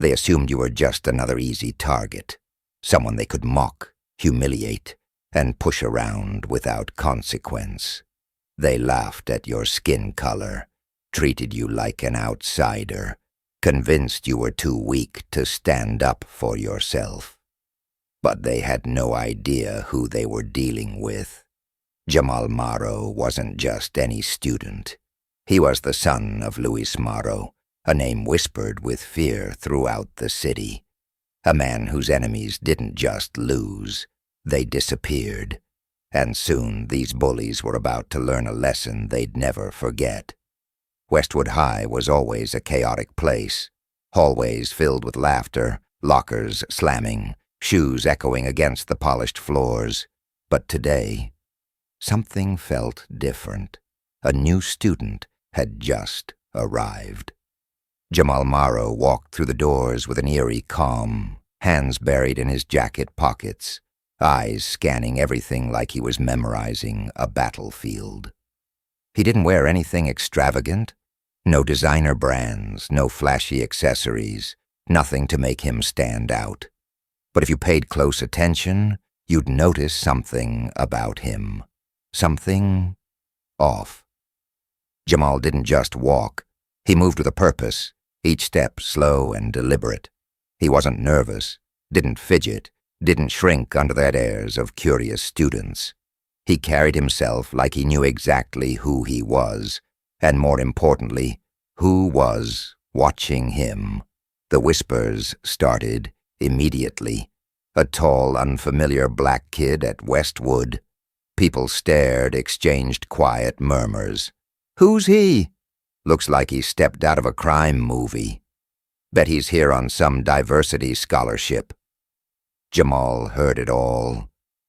They assumed you were just another easy target, someone they could mock, humiliate, and push around without consequence. They laughed at your skin color, treated you like an outsider, convinced you were too weak to stand up for yourself. But they had no idea who they were dealing with. Jamal Maro wasn't just any student. He was the son of Luis Maro, a name whispered with fear throughout the city. A man whose enemies didn't just lose, they disappeared. And soon these bullies were about to learn a lesson they'd never forget. Westwood High was always a chaotic place. Hallways filled with laughter, lockers slamming, shoes echoing against the polished floors. But today, something felt different. A new student had just arrived. Jamal Maro walked through the doors with an eerie calm, hands buried in his jacket pockets, eyes scanning everything like he was memorizing a battlefield. He didn't wear anything extravagant, no designer brands, no flashy accessories, nothing to make him stand out. But if you paid close attention, you'd notice something about him. Something off. Jamal didn't just walk. He moved with a purpose, each step slow and deliberate. He wasn't nervous, didn't fidget, didn't shrink under the airs of curious students. He carried himself like he knew exactly who he was, and more importantly, who was watching him. The whispers started immediately. A tall, unfamiliar black kid at Westwood. People stared, exchanged quiet murmurs. "Who's he? Looks like he stepped out of a crime movie. Bet he's here on some diversity scholarship." Jamal heard it all.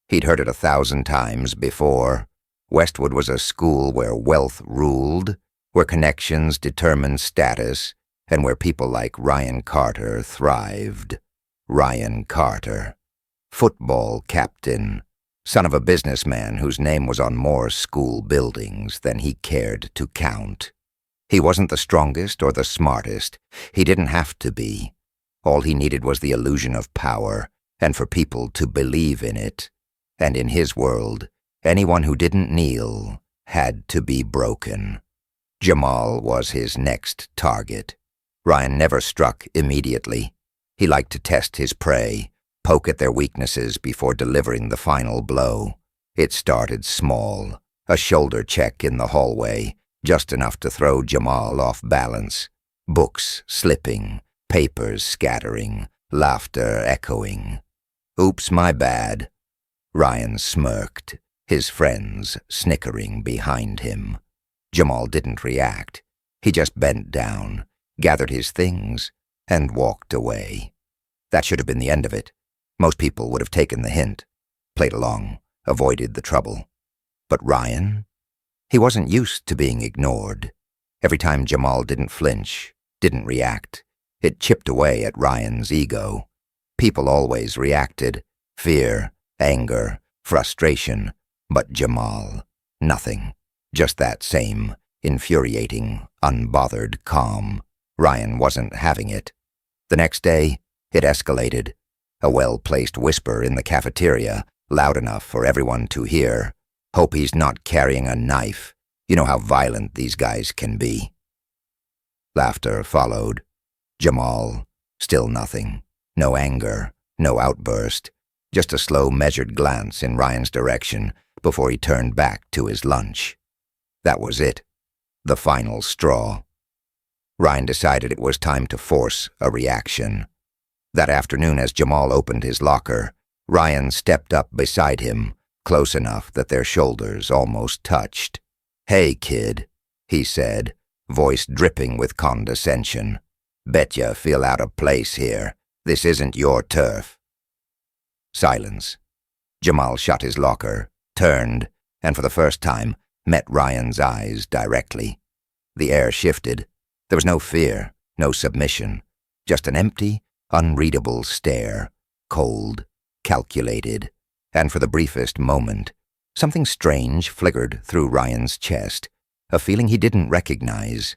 He'd heard it 1,000 times before. Westwood was a school where wealth ruled, where connections determined status, and where people like Ryan Carter thrived. Ryan Carter, football captain, son of a businessman whose name was on more school buildings than he cared to count. He wasn't the strongest or the smartest. He didn't have to be. All he needed was the illusion of power, and for people to believe in it. And in his world, anyone who didn't kneel had to be broken. Jamal was his next target. Ryan never struck immediately. He liked to test his prey, poke at their weaknesses before delivering the final blow. It started small, a shoulder check in the hallway, just enough to throw Jamal off balance. Books slipping, papers scattering, laughter echoing. "Oops, my bad." Ryan smirked, his friends snickering behind him. Jamal didn't react. He just bent down, gathered his things, and walked away. That should have been the end of it. Most people would have taken the hint, played along, avoided the trouble. But Ryan? He wasn't used to being ignored. Every time Jamal didn't flinch, didn't react, it chipped away at Ryan's ego. People always reacted. Fear, anger, frustration. But Jamal, nothing. Just that same, infuriating, unbothered calm. Ryan wasn't having it. The next day, it escalated. A well-placed whisper in the cafeteria, loud enough for everyone to hear. "Hope he's not carrying a knife. You know how violent these guys can be." Laughter followed. Jamal, still nothing. No anger, no outburst. Just a slow, measured glance in Ryan's direction before he turned back to his lunch. That was it. The final straw. Ryan decided it was time to force a reaction. That afternoon, as Jamal opened his locker, Ryan stepped up beside him, close enough that their shoulders almost touched. "Hey, kid," he said, voice dripping with condescension. "Bet you feel out of place here. This isn't your turf." Silence. Jamal shut his locker, turned, and for the first time, met Ryan's eyes directly. The air shifted. There was no fear, no submission, just an empty, unreadable stare, cold, calculated, and for the briefest moment, something strange flickered through Ryan's chest, a feeling he didn't recognize.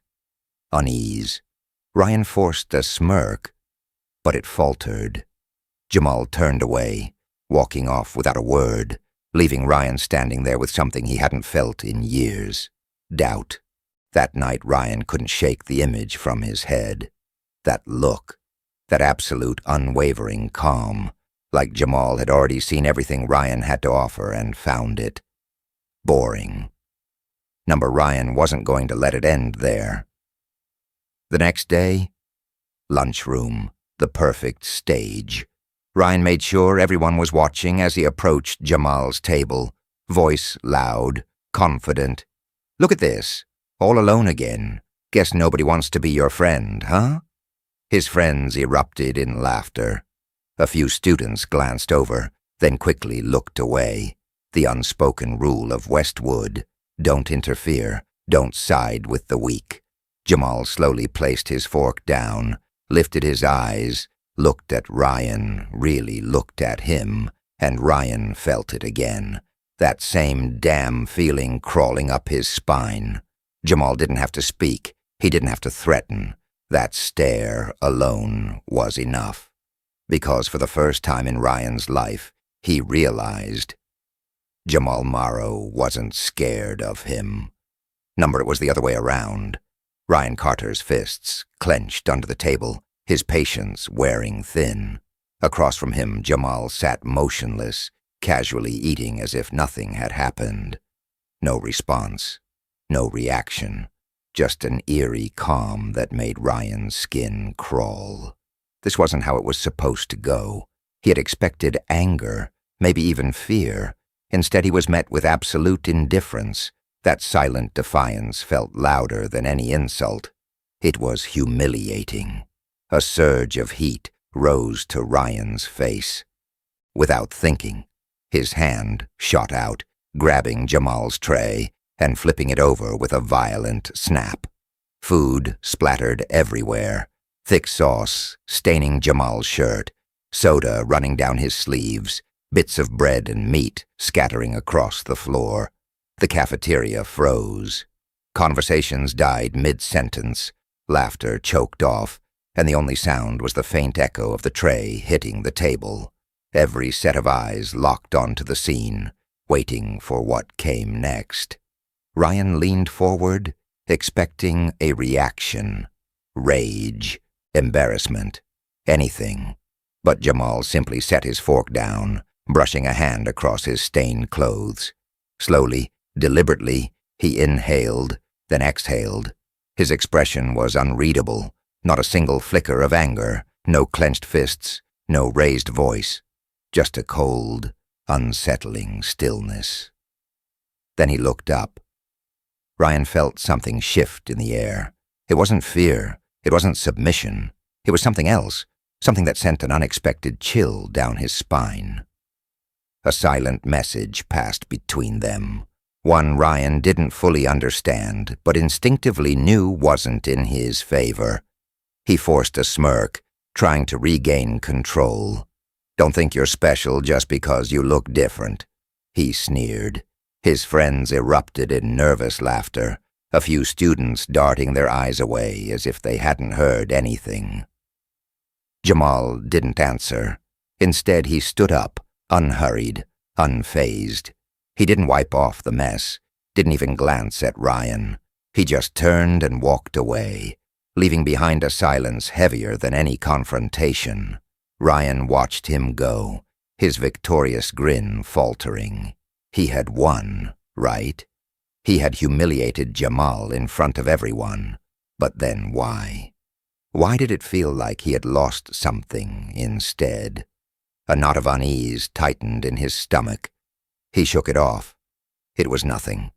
Unease. Ryan forced a smirk. but it faltered. Jamal turned away, walking off without a word, leaving Ryan standing there with something he hadn't felt in years. Doubt. That night Ryan couldn't shake the image from his head. That look, that absolute unwavering calm, like Jamal had already seen everything Ryan had to offer and found it boring. Number Ryan wasn't going to let it end there. The next day, lunchroom, the perfect stage. Ryan made sure everyone was watching as he approached Jamal's table, voice loud, confident. "Look at this, all alone again. Guess nobody wants to be your friend, huh?" His friends erupted in laughter. A few students glanced over, then quickly looked away. The unspoken rule of Westwood: don't interfere, don't side with the weak. Jamal slowly placed his fork down, lifted his eyes, looked at Ryan, really looked at him, and Ryan felt it again. That same damn feeling crawling up his spine. Jamal didn't have to speak. He didn't have to threaten. That stare alone was enough. Because for the first time in Ryan's life, he realized Jamal Maro wasn't scared of him. It was the other way around. Ryan Carter's fists clenched under the table, his patience wearing thin. Across from him, Jamal sat motionless, casually eating as if nothing had happened. No response, no reaction, just an eerie calm that made Ryan's skin crawl. This wasn't how it was supposed to go. He had expected anger, maybe even fear. Instead, he was met with absolute indifference. That silent defiance felt louder than any insult. It was humiliating. A surge of heat rose to Ryan's face. Without thinking, his hand shot out, grabbing Jamal's tray and flipping it over with a violent snap. Food splattered everywhere, thick sauce staining Jamal's shirt, soda running down his sleeves, bits of bread and meat scattering across the floor. The cafeteria froze. Conversations died mid-sentence. Laughter choked off, and the only sound was the faint echo of the tray hitting the table. Every set of eyes locked onto the scene, waiting for what came next. Ryan leaned forward, expecting a reaction. Rage, embarrassment, anything. But Jamal simply set his fork down, brushing a hand across his stained clothes. Slowly, deliberately, he inhaled, then exhaled. His expression was unreadable, not a single flicker of anger, no clenched fists, no raised voice, just a cold, unsettling stillness. Then he looked up. Ryan felt something shift in the air. It wasn't fear, it wasn't submission, it was something else, something that sent an unexpected chill down his spine. A silent message passed between them. One Ryan didn't fully understand, but instinctively knew wasn't in his favor. He forced a smirk, trying to regain control. "Don't think you're special just because you look different," he sneered. His friends erupted in nervous laughter, a few students darting their eyes away as if they hadn't heard anything. Jamal didn't answer. Instead, he stood up, unhurried, unfazed. He didn't wipe off the mess, didn't even glance at Ryan. He just turned and walked away, leaving behind a silence heavier than any confrontation. Ryan watched him go, his victorious grin faltering. He had won, right? He had humiliated Jamal in front of everyone. But then why? Why did it feel like he had lost something instead? A knot of unease tightened in his stomach. He shook it off. It was nothing.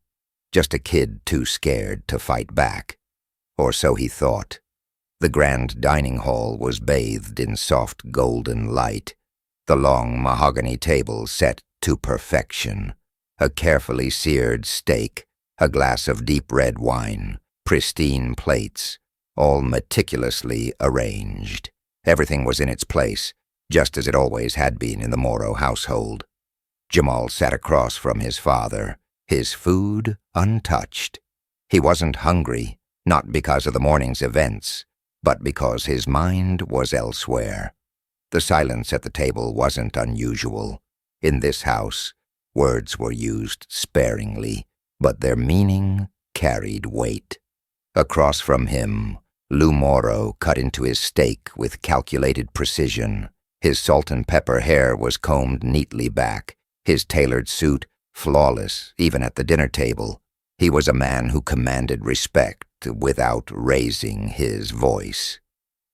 Just a kid too scared to fight back. Or so he thought. The grand dining hall was bathed in soft golden light. The long mahogany table set to perfection. A carefully seared steak, a glass of deep red wine, pristine plates, all meticulously arranged. Everything was in its place, just as it always had been in the Maro household. Jamal sat across from his father, his food untouched. He wasn't hungry, not because of the morning's events, but because his mind was elsewhere. The silence at the table wasn't unusual. In this house, words were used sparingly, but their meaning carried weight. Across from him, Jamal Maro cut into his steak with calculated precision. His salt and pepper hair was combed neatly back, his tailored suit flawless even at the dinner table. He was a man who commanded respect without raising his voice.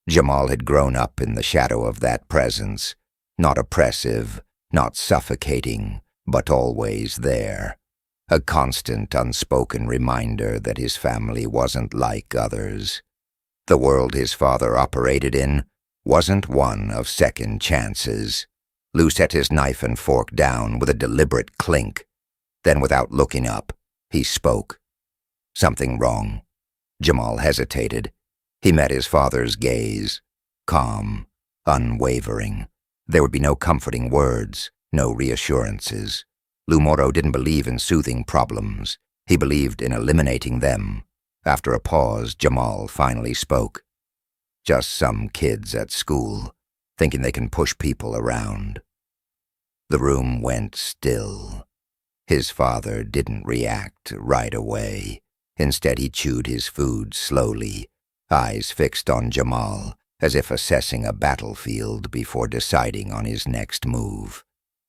Jamal had grown up in the shadow of that presence, not oppressive, not suffocating, but always there. A constant, unspoken reminder that his family wasn't like others. The world his father operated in wasn't one of second chances. Lou set his knife and fork down with a deliberate clink. Then, without looking up, he spoke. Something wrong. Jamal hesitated. He met his father's gaze, calm, unwavering. There would be no comforting words, no reassurances. Jamal Maro didn't believe in soothing problems. He believed in eliminating them. After a pause, Jamal finally spoke. Just some kids at school, thinking they can push people around. The room went still. His father didn't react right away. Instead, he chewed his food slowly, eyes fixed on Jamal, as if assessing a battlefield before deciding on his next move.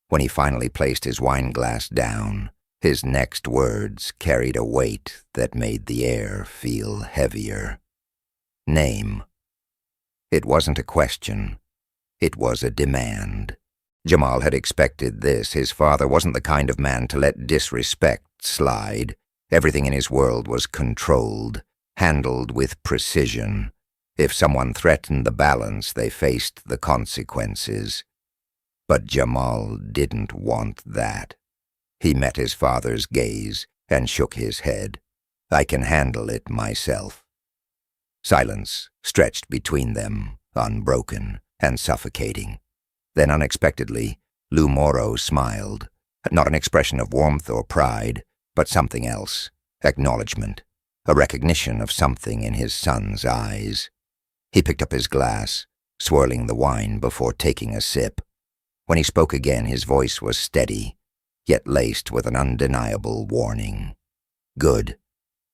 When he finally placed his wine glass down, his next words carried a weight that made the air feel heavier. Name. It wasn't a question. It was a demand. Jamal had expected this. His father wasn't the kind of man to let disrespect slide. Everything in his world was controlled, handled with precision. If someone threatened the balance, they faced the consequences. But Jamal didn't want that. He met his father's gaze and shook his head. I can handle it myself. Silence stretched between them, unbroken and suffocating. Then unexpectedly, Jamal Maro smiled. Not an expression of warmth or pride, but something else. Acknowledgement. A recognition of something in his son's eyes. He picked up his glass, swirling the wine before taking a sip. When he spoke again, his voice was steady, yet laced with an undeniable warning. Good.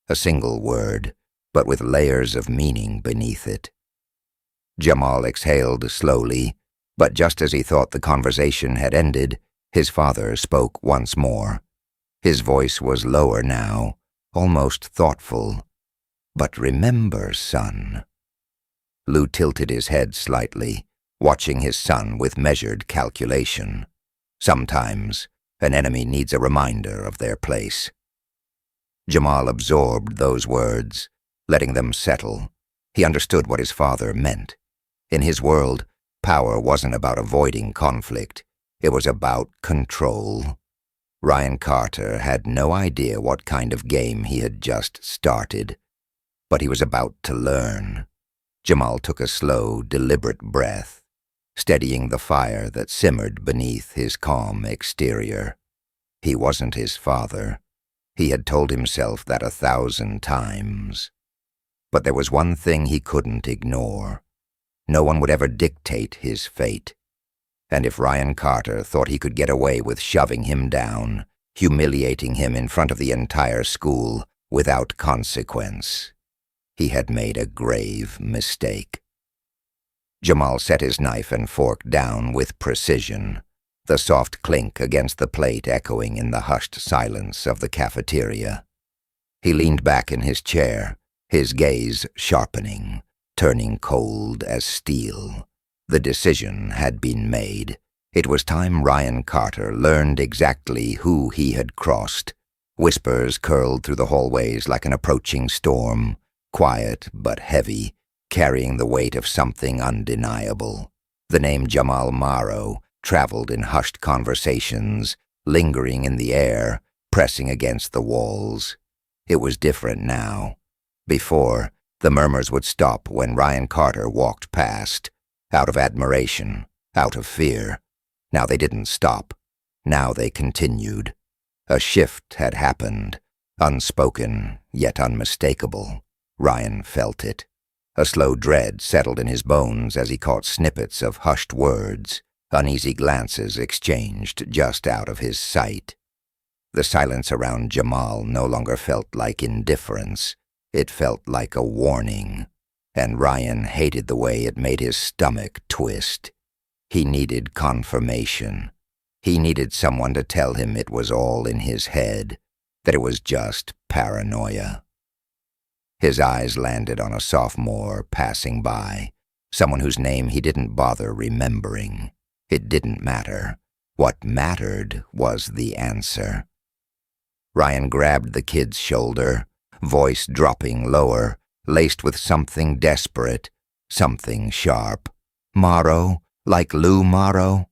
A single word, but with layers of meaning beneath it. Jamal exhaled slowly, but just as he thought the conversation had ended, his father spoke once more. His voice was lower now, almost thoughtful. But remember, son. Lou tilted his head slightly, watching his son with measured calculation. Sometimes, an enemy needs a reminder of their place. Jamal absorbed those words, letting them settle. He understood what his father meant. In his world, power wasn't about avoiding conflict. It was about control. Ryan Carter had no idea what kind of game he had just started, but he was about to learn. Jamal took a slow, deliberate breath, steadying the fire that simmered beneath his calm exterior. He wasn't his father. He had told himself that 1,000 times. But there was one thing he couldn't ignore. No one would ever dictate his fate. And if Ryan Carter thought he could get away with shoving him down, humiliating him in front of the entire school without consequence, he had made a grave mistake. Jamal set his knife and fork down with precision, the soft clink against the plate echoing in the hushed silence of the cafeteria. He leaned back in his chair, his gaze sharpening, turning cold as steel. The decision had been made. It was time Ryan Carter learned exactly who he had crossed. Whispers curled through the hallways like an approaching storm, quiet but heavy, carrying the weight of something undeniable. The name Jamal Maro traveled in hushed conversations, lingering in the air, pressing against the walls. It was different now. Before, the murmurs would stop when Ryan Carter walked past, out of admiration, out of fear. Now they didn't stop. Now they continued. A shift had happened, unspoken yet unmistakable. Ryan felt it. A slow dread settled in his bones as he caught snippets of hushed words, uneasy glances exchanged just out of his sight. The silence around Jamal no longer felt like indifference. It felt like a warning, and Ryan hated the way it made his stomach twist. He needed confirmation. He needed someone to tell him it was all in his head, that it was just paranoia. His eyes landed on a sophomore passing by, someone whose name he didn't bother remembering. It didn't matter. What mattered was the answer. Ryan grabbed the kid's shoulder, voice dropping lower, laced with something desperate, something sharp. "Maro? Like Lou Maro?"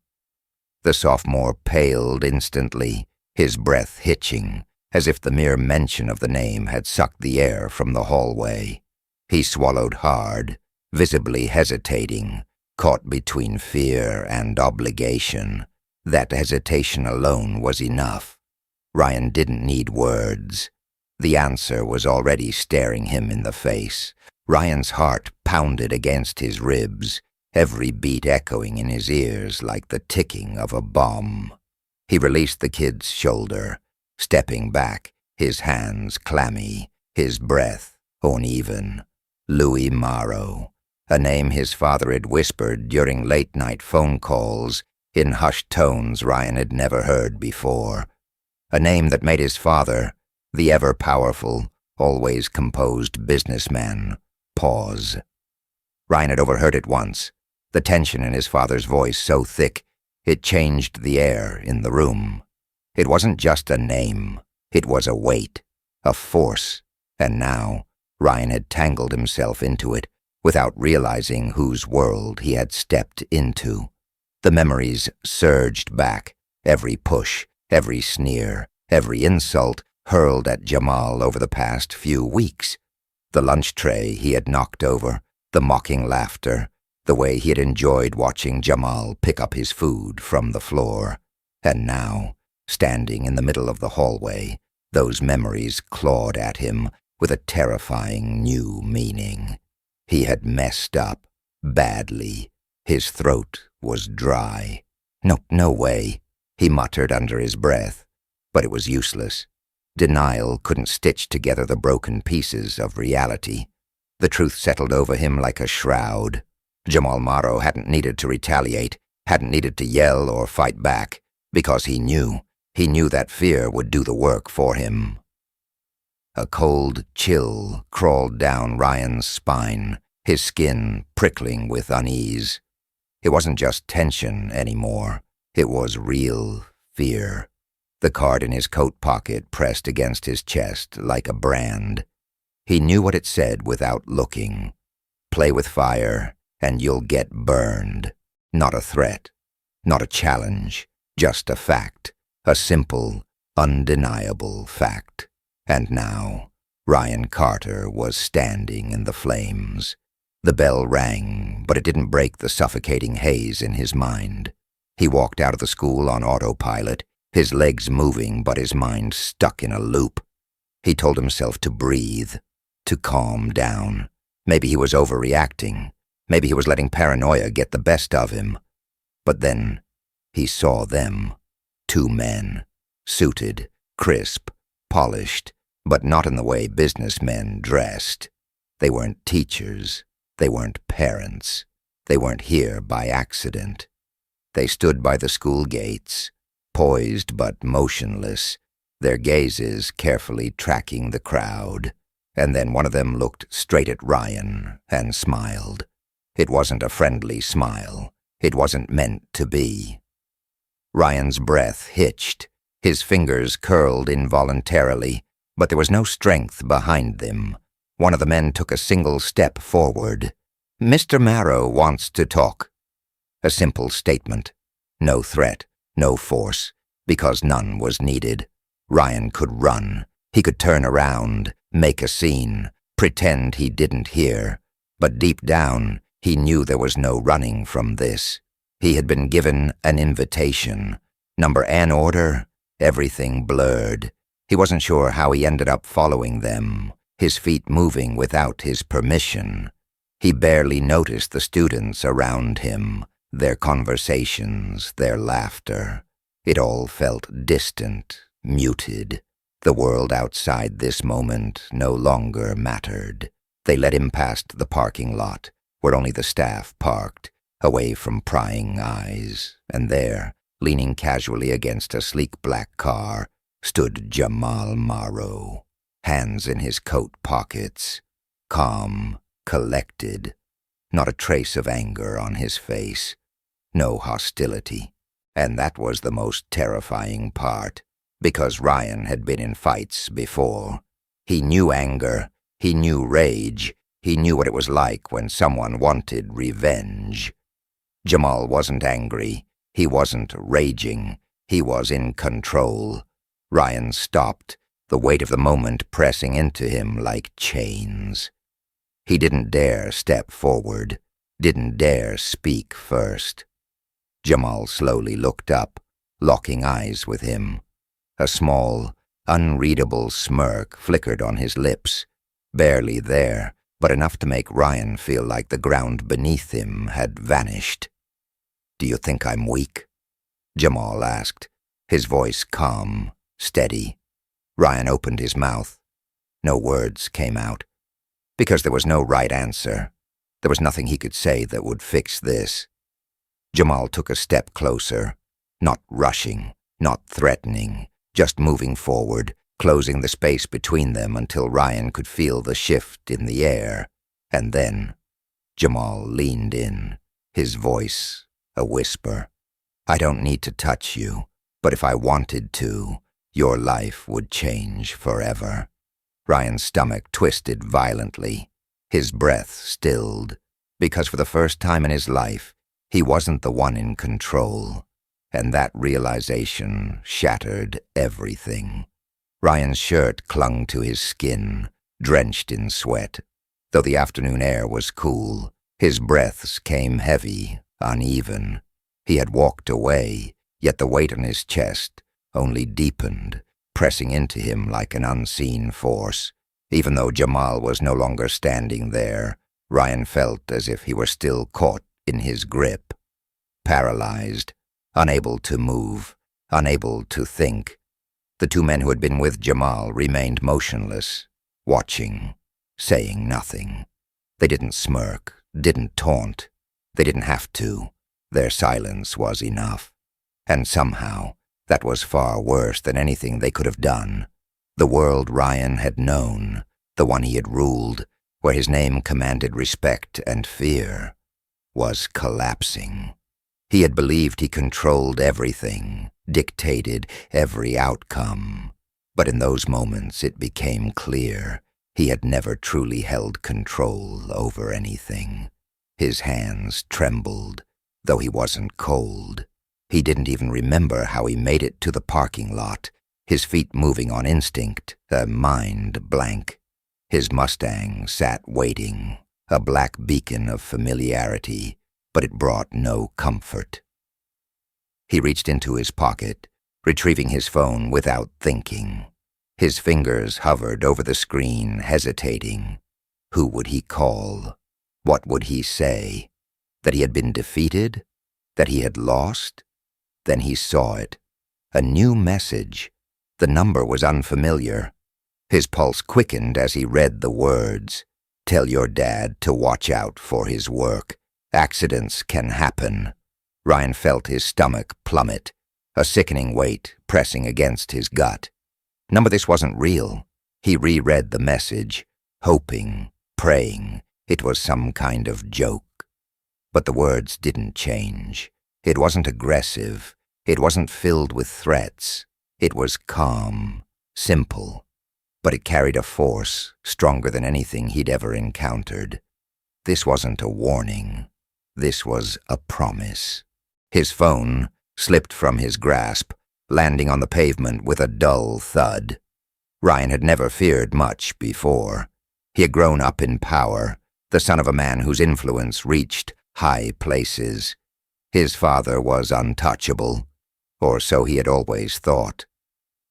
The sophomore paled instantly, his breath hitching, as if the mere mention of the name had sucked the air from the hallway. He swallowed hard, visibly hesitating, caught between fear and obligation. That hesitation alone was enough. Ryan didn't need words. The answer was already staring him in the face. Ryan's heart pounded against his ribs, every beat echoing in his ears like the ticking of a bomb. He released the kid's shoulder, stepping back, his hands clammy, his breath uneven. Louis Maro, a name his father had whispered during late-night phone calls in hushed tones Ryan had never heard before. A name that made his father, the ever-powerful, always composed businessman, pause. Ryan had overheard it once, the tension in his father's voice so thick it changed the air in the room. It wasn't just a name, it was a weight, a force, and now Ryan had tangled himself into it without realizing whose world he had stepped into. The memories surged back, every push, every sneer, every insult hurled at Jamal over the past few weeks. The lunch tray he had knocked over, the mocking laughter, the way he had enjoyed watching Jamal pick up his food from the floor. And now, standing in the middle of the hallway, those memories clawed at him with a terrifying new meaning. He had messed up, badly. His throat was dry. No way, he muttered under his breath. But it was useless. Denial couldn't stitch together the broken pieces of reality. The truth settled over him like a shroud. Jamal Maro hadn't needed to retaliate, hadn't needed to yell or fight back, because he knew that fear would do the work for him. A cold chill crawled down Ryan's spine, his skin prickling with unease. It wasn't just tension anymore. It was real fear. The card in his coat pocket pressed against his chest like a brand. He knew what it said without looking. Play with fire, and you'll get burned. Not a threat, not a challenge, just a fact. A simple, undeniable fact. And now, Ryan Carter was standing in the flames. The bell rang, but it didn't break the suffocating haze in his mind. He walked out of the school on autopilot, his legs moving but his mind stuck in a loop. He told himself to breathe, to calm down. Maybe he was overreacting. Maybe he was letting paranoia get the best of him. But then he saw them. 2 men, suited, crisp, polished, but not in the way businessmen dressed. They weren't teachers. They weren't parents. They weren't here by accident. They stood by the school gates, poised but motionless, their gazes carefully tracking the crowd, and then one of them looked straight at Ryan and smiled. It wasn't a friendly smile. It wasn't meant to be. Ryan's breath hitched. His fingers curled involuntarily, but there was no strength behind them. One of the men took a single step forward. "Mr. Maro wants to talk." A simple statement. No threat, no force, because none was needed. Ryan could run. He could turn around, make a scene, pretend he didn't hear. But deep down, he knew there was no running from this. He had been given an invitation. Number and order, everything blurred. He wasn't sure how he ended up following them, his feet moving without his permission. He barely noticed the students around him, their conversations, their laughter. It all felt distant, muted. The world outside this moment no longer mattered. They led him past the parking lot, where only the staff parked, away from prying eyes, and there, leaning casually against a sleek black car, stood Jamal Maro, hands in his coat pockets, calm, collected, not a trace of anger on his face, no hostility. And that was the most terrifying part, because Ryan had been in fights before. He knew anger, he knew rage, he knew what it was like when someone wanted revenge. Jamal wasn't angry, he wasn't raging, he was in control. Ryan stopped, the weight of the moment pressing into him like chains. He didn't dare step forward, didn't dare speak first. Jamal slowly looked up, locking eyes with him. A small, unreadable smirk flickered on his lips, barely there, but enough to make Ryan feel like the ground beneath him had vanished. "Do you think I'm weak?" Jamal asked, his voice calm, steady. Ryan opened his mouth. No words came out, because there was no right answer. There was nothing he could say that would fix this. Jamal took a step closer, not rushing, not threatening, just moving forward, closing the space between them until Ryan could feel the shift in the air. And then Jamal leaned in, his voice a whisper. "I don't need to touch you, but if I wanted to, your life would change forever." Ryan's stomach twisted violently. His breath stilled, because for the first time in his life, he wasn't the one in control, and that realization shattered everything. Ryan's shirt clung to his skin, drenched in sweat. Though the afternoon air was cool, his breaths came heavy, uneven. He had walked away, yet the weight on his chest only deepened, pressing into him like an unseen force. Even though Jamal was no longer standing there, Ryan felt as if he were still caught in his grip, paralyzed, unable to move, unable to think. The two men who had been with Jamal remained motionless, watching, saying nothing. They didn't smirk, didn't taunt. They didn't have to. Their silence was enough. And somehow, that was far worse than anything they could have done. The world Ryan had known, the one he had ruled, where his name commanded respect and fear, was collapsing. He had believed he controlled everything, dictated every outcome. But in those moments it became clear he had never truly held control over anything. His hands trembled, though he wasn't cold. He didn't even remember how he made it to the parking lot, his feet moving on instinct, a mind blank. His Mustang sat waiting, a black beacon of familiarity, but it brought no comfort. He reached into his pocket, retrieving his phone without thinking. His fingers hovered over the screen, hesitating. Who would he call? What would he say? That he had been defeated? That he had lost? Then he saw it. A new message. The number was unfamiliar. His pulse quickened as he read the words. "Tell your dad to watch out for his work. Accidents can happen." Ryan felt his stomach plummet, a sickening weight pressing against his gut. Number this wasn't real. He reread the message, hoping, praying it was some kind of joke. But the words didn't change. It wasn't aggressive. It wasn't filled with threats. It was calm, simple, but it carried a force stronger than anything he'd ever encountered. This wasn't a warning. This was a promise. His phone slipped from his grasp, landing on the pavement with a dull thud. Ryan had never feared much before. He had grown up in power, the son of a man whose influence reached high places. His father was untouchable, or so he had always thought.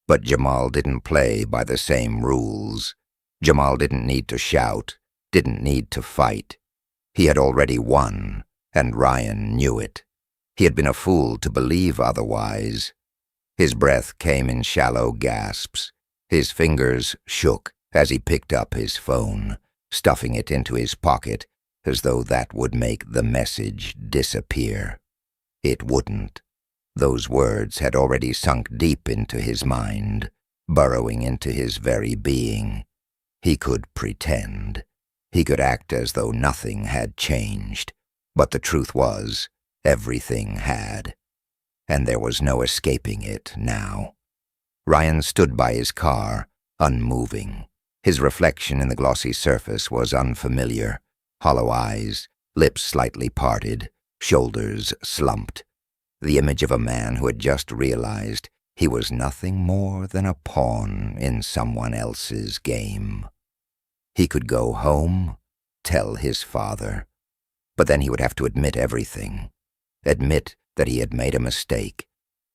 But Jamal didn't play by the same rules. Jamal didn't need to shout, didn't need to fight. He had already won, and Ryan knew it. He had been a fool to believe otherwise. His breath came in shallow gasps. His fingers shook as he picked up his phone, stuffing it into his pocket as though that would make the message disappear. It wouldn't. Those words had already sunk deep into his mind, burrowing into his very being. He could pretend. He could act as though nothing had changed. But the truth was, everything had. And there was no escaping it now. Ryan stood by his car, unmoving. His reflection in the glossy surface was unfamiliar. Hollow eyes, lips slightly parted, shoulders slumped. The image of a man who had just realized he was nothing more than a pawn in someone else's game. He could go home, tell his father. But then he would have to admit everything. Admit that he had made a mistake,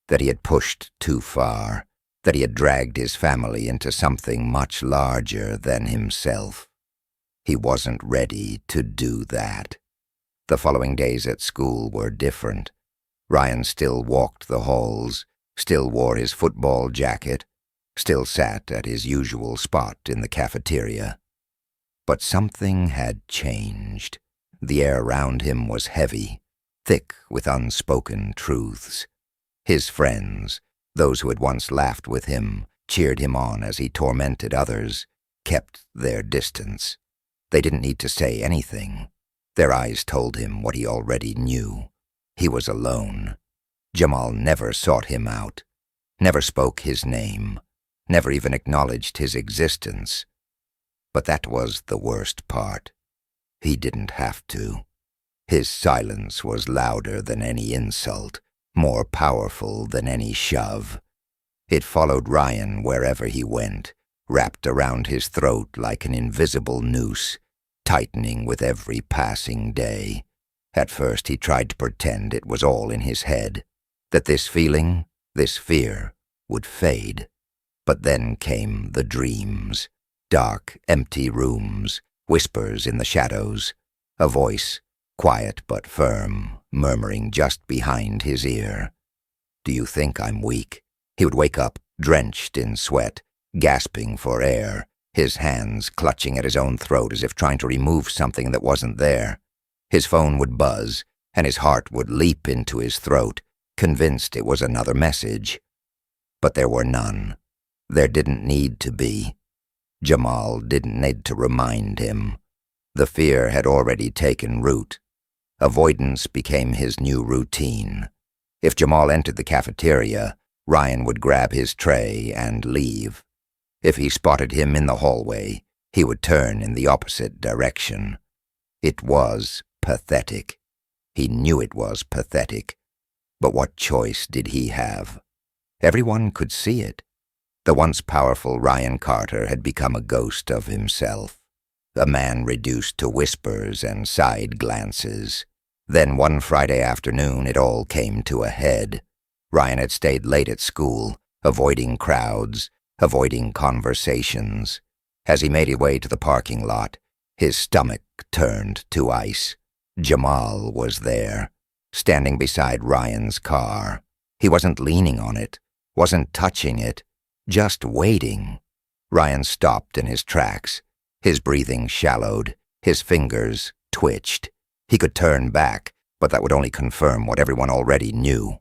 that he had pushed too far, that he had dragged his family into something much larger than himself. He wasn't ready to do that. The following days at school were different. Ryan still walked the halls, still wore his football jacket, still sat at his usual spot in the cafeteria. But something had changed. The air around him was heavy, thick with unspoken truths. His friends, those who had once laughed with him, cheered him on as he tormented others, kept their distance. They didn't need to say anything. Their eyes told him what he already knew. He was alone. Jamal never sought him out, never spoke his name, never even acknowledged his existence. But that was the worst part. He didn't have to. His silence was louder than any insult, more powerful than any shove. It followed Ryan wherever he went, wrapped around his throat like an invisible noose, tightening with every passing day. At first he tried to pretend it was all in his head, that this feeling, this fear, would fade. But then came the dreams. Dark, empty rooms, whispers in the shadows, a voice, quiet but firm, murmuring just behind his ear. "Do you think I'm weak?" He would wake up, drenched in sweat, gasping for air, his hands clutching at his own throat as if trying to remove something that wasn't there. His phone would buzz, and his heart would leap into his throat, convinced it was another message. But there were none. There didn't need to be. Jamal didn't need to remind him. The fear had already taken root. Avoidance became his new routine. If Jamal entered the cafeteria, Ryan would grab his tray and leave. If he spotted him in the hallway, he would turn in the opposite direction. It was pathetic. He knew it was pathetic. But what choice did he have? Everyone could see it. The once powerful Ryan Carter had become a ghost of himself, a man reduced to whispers and side glances. Then one Friday afternoon it all came to a head. Ryan had stayed late at school, avoiding crowds, avoiding conversations. As he made his way to the parking lot, his stomach turned to ice. Jamal was there, standing beside Ryan's car. He wasn't leaning on it, wasn't touching it, just waiting. Ryan stopped in his tracks. His breathing shallowed. His fingers twitched. He could turn back, but that would only confirm what everyone already knew.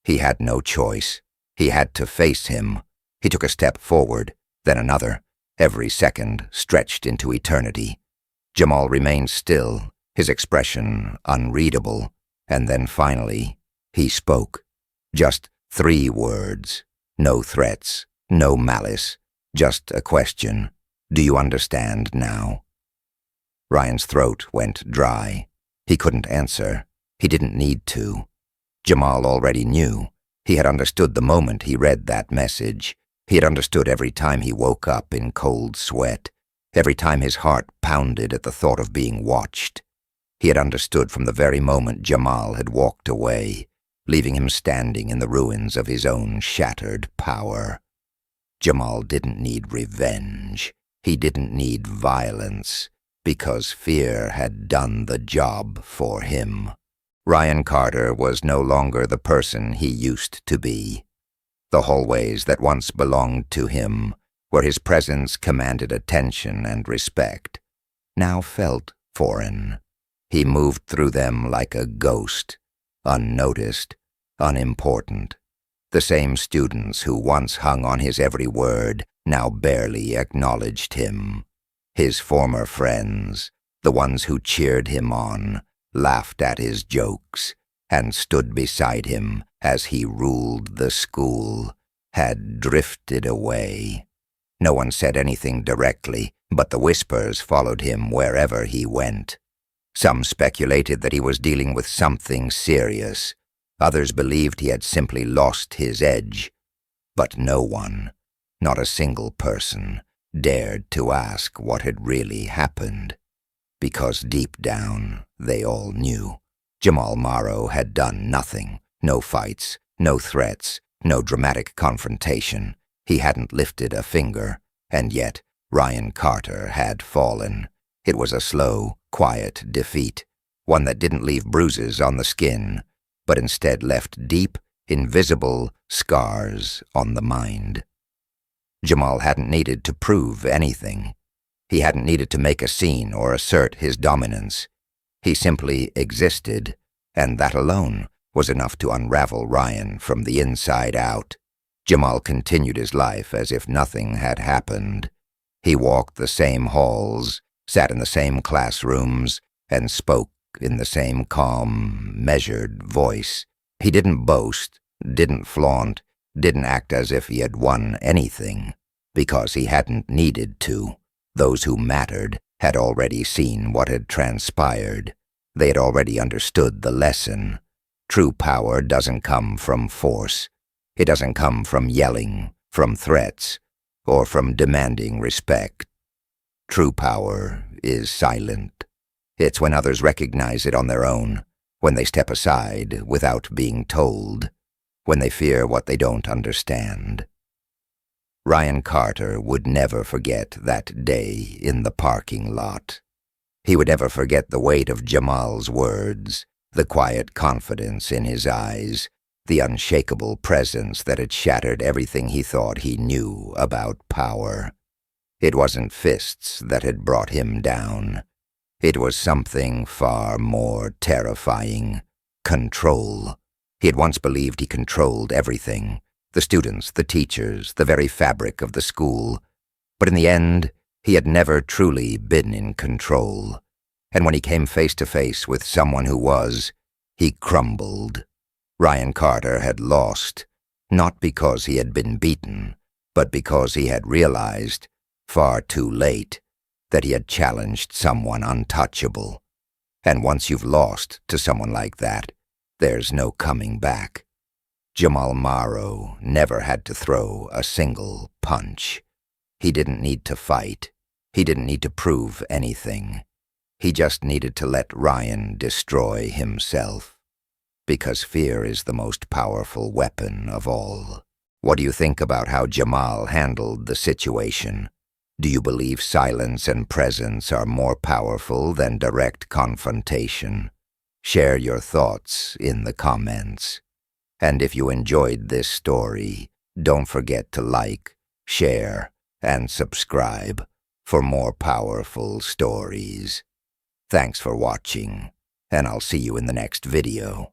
He had no choice. He had to face him. He took a step forward, then another. Every second stretched into eternity. Jamal remained still, his expression unreadable, and then finally, he spoke. Just 3 words. No threats, no malice, just a question. "Do you understand now?" Ryan's throat went dry. He couldn't answer. He didn't need to. Jamal already knew. He had understood the moment he read that message. He had understood every time he woke up in cold sweat, every time his heart pounded at the thought of being watched. He had understood from the very moment Jamal had walked away, leaving him standing in the ruins of his own shattered power. Jamal didn't need revenge. He didn't need violence. because fear had done the job for him. Ryan Carter was no longer the person he used to be. The hallways that once belonged to him, where his presence commanded attention and respect, now felt foreign. He moved through them like a ghost, unnoticed, unimportant. The same students who once hung on his every word now barely acknowledged him. His former friends, the ones who cheered him on, laughed at his jokes, and stood beside him as he ruled the school, had drifted away. No one said anything directly, but the whispers followed him wherever he went. Some speculated that he was dealing with something serious. Others believed he had simply lost his edge. But no one, not a single person, dared to ask what had really happened. Because deep down, they all knew. Jamal Maro had done nothing. No fights, no threats, no dramatic confrontation. He hadn't lifted a finger, and yet Ryan Carter had fallen. It was a slow, quiet defeat, one that didn't leave bruises on the skin, but instead left deep, invisible scars on the mind. Jamal hadn't needed to prove anything. He hadn't needed to make a scene or assert his dominance. He simply existed, and that alone was enough to unravel Ryan from the inside out. Jamal continued his life as if nothing had happened. He walked the same halls, sat in the same classrooms, and spoke in the same calm, measured voice. He didn't boast, didn't flaunt, didn't act as if he had won anything, because he hadn't needed to. Those who mattered had already seen what had transpired. They had already understood the lesson. True power doesn't come from force. It doesn't come from yelling, from threats, or from demanding respect. True power is silent. It's when others recognize it on their own, when they step aside without being told, when they fear what they don't understand. Ryan Carter would never forget that day in the parking lot. He would never forget the weight of Jamal's words, the quiet confidence in his eyes, the unshakable presence that had shattered everything he thought he knew about power. It wasn't fists that had brought him down. It was something far more terrifying. Control. He had once believed he controlled everything. The students, the teachers, the very fabric of the school. But in the end, he had never truly been in control. And when he came face to face with someone who was, he crumbled. Ryan Carter had lost, not because he had been beaten, but because he had realized, far too late, that he had challenged someone untouchable. And once you've lost to someone like that, there's no coming back. Jamal Maro never had to throw a single punch. He didn't need to fight. He didn't need to prove anything. He just needed to let Ryan destroy himself. Because fear is the most powerful weapon of all. What do you think about how Jamal handled the situation? Do you believe silence and presence are more powerful than direct confrontation? Share your thoughts in the comments. And if you enjoyed this story, don't forget to like, share, and subscribe for more powerful stories. Thanks for watching, and I'll see you in the next video.